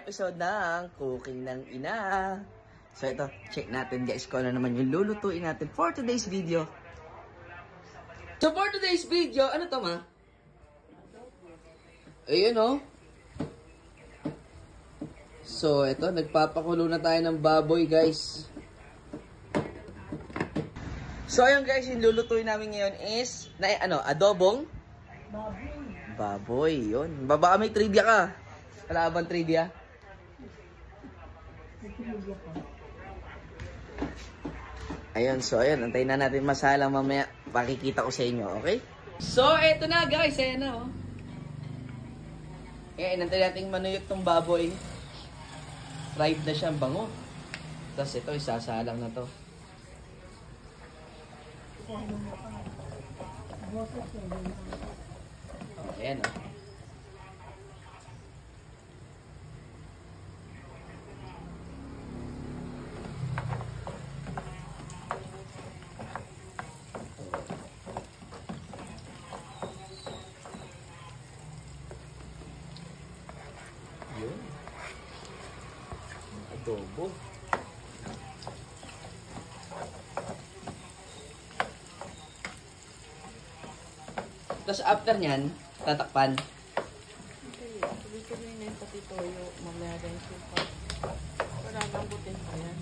episode ng Cooking ng Ina. So ito, check natin guys kung ano naman yung lulutuin natin for today's video. So for today's video, ano to ma? Ayun oh. So ito, nagpapakulo na tayo ng baboy guys. So ayun guys, yung lulutuin namin ngayon is, adobong? Baboy, yun. Baka may trivia ka. Wala bang trivia? Ayun, so ayun, antayin na natin masalang mamaya. Pakikita ko sa inyo, okay? So, eto na guys, ayan na oh. Ayan, antayin natin manuyot tong baboy. Fried na siyang bango. Tapos ito, isasalang na to. Ayan o. Yun. Adobo. Tapos after nyan, tatakpan. Okay, tuloy-tuloy na yung pati toyo. Mamaya rin suka. Wala nang butin pa yan.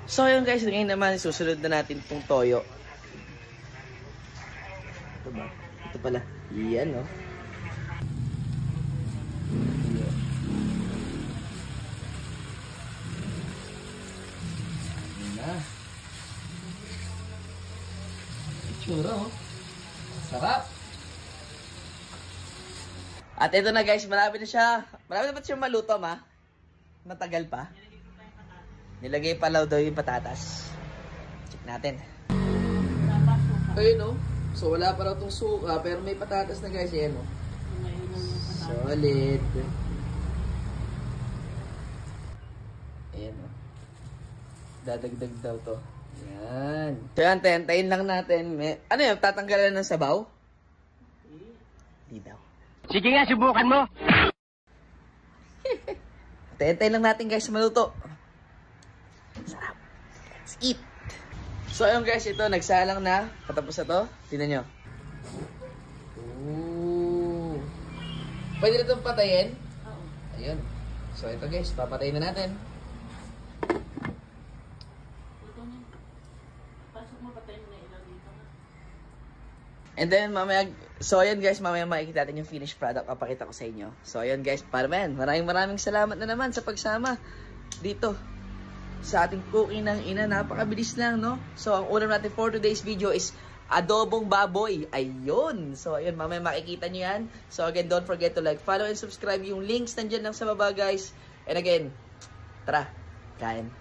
So yun guys, ngayon naman susunod na natin itong toyo. Ito ba? Ito pala. Yan oh. Itsura oh. Sarap. At ito na guys, marami na siya. Marami na pa siya maluto ma. Matagal pa. Nilagay pa daw yung patatas. Check natin. Ayun oh. So wala pa raw itong suka pero may patatas na guys. Ayan oh. Solid. Ayan oh. Dadagdag daw to. Yan. So yan, tayin lang natin. Ano yun? Tatanggalan ng sabaw? Di daw. Sige nga, subukan mo. Tayin lang natin guys maluto. Sarap. Let's eat. So ayun guys, ito nagsalang na. Patapos na to. Tingnan nyo. Ooh. Pwede na itong patayin? Oo. Ayun. So ito guys, papatayin na natin. And then, mamaya, so ayan guys, mamaya makikita natin yung finished product. Papakita ko sa inyo. So ayan guys, Parmen, maraming salamat na naman sa pagsama dito sa ating cooking ng ina. Napakabilis lang, no? So, ang ulam natin for today's video is adobong baboy. Ayun. So, ayun, mamaya makikita nyo yan. So, again, don't forget to like, follow, and subscribe. Yung links nandyan lang sa baba, guys. And again, tara, kain.